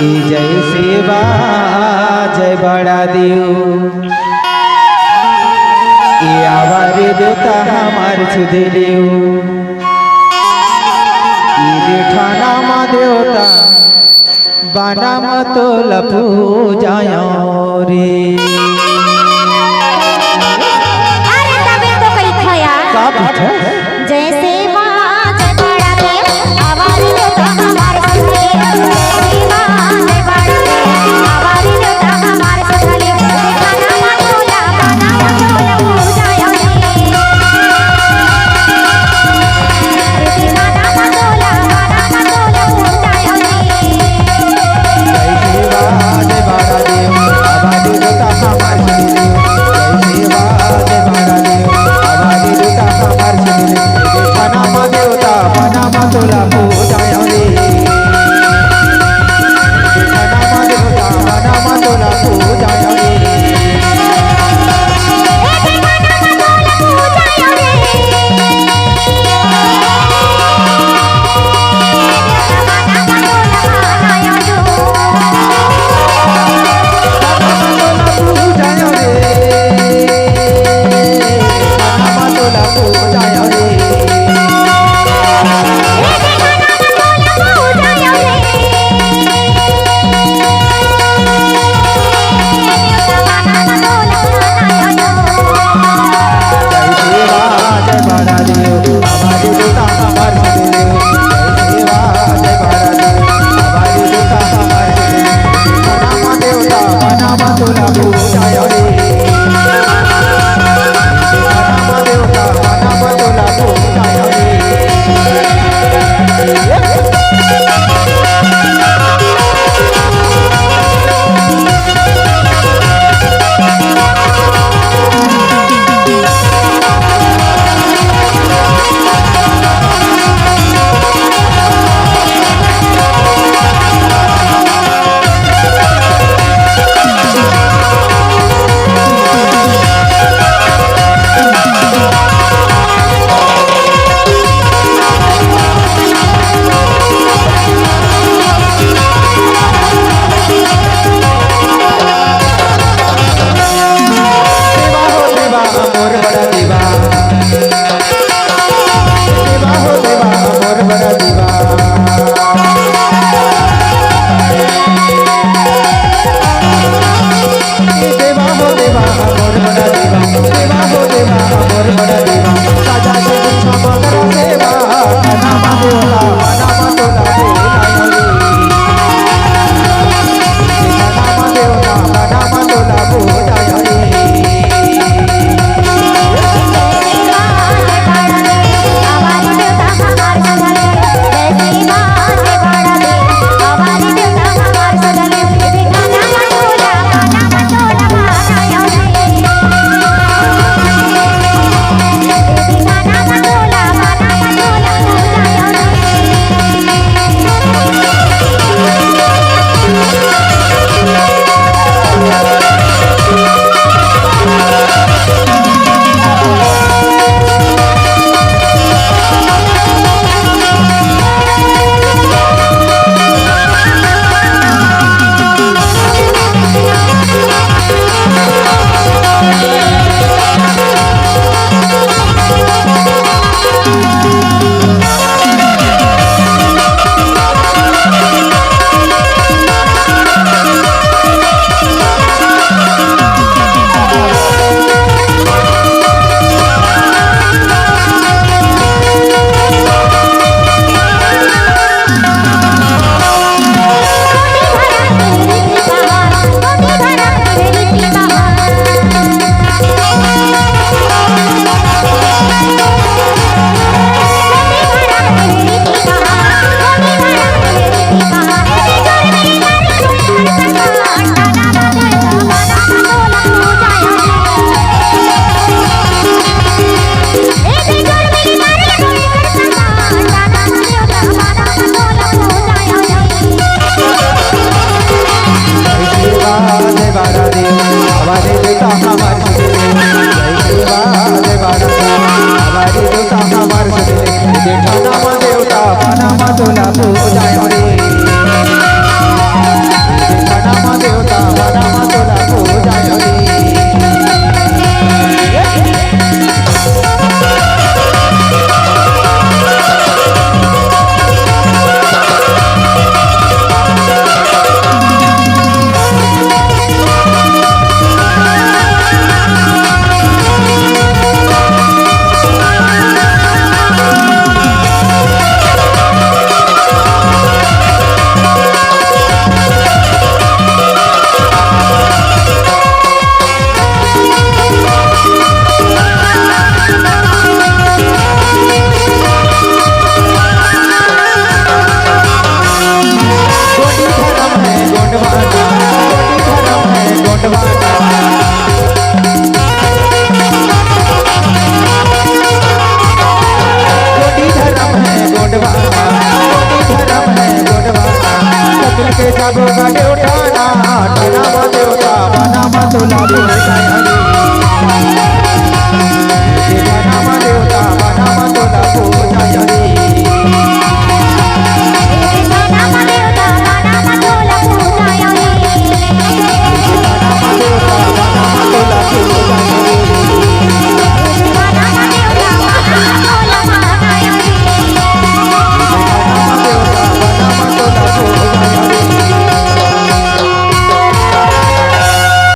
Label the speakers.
Speaker 1: जय सेवा जय बड़ा देव आवारे देवता हमार सुधेलेव देठाना मा देवता बाना मतो लपू जायो रे।
Speaker 2: अरे तबे तो कई थया
Speaker 1: का पूछे
Speaker 2: जय सेवा जय बड़ा देव आवारे देवता हमार सुधेलेव सेवा जय बड़ा देव आवारे देवता हमार सुधेलेव देठाना मा तोला बाना मतो लपू जायो रे। देठाना मा तोला बाना मतो लपू जायो रे।
Speaker 1: जय सेवा जय बड़ा देव आवारे देवता हमार सुधेलेव जय सेवा जय बड़ा देव आवारे देवता हमार सुधेलेव देठाना मा देवता बाना मतो लपू जायो रे। देठाना मा देवता बाना मतो लपू जायो रे। देवता हमार देवता देवता देवता देवता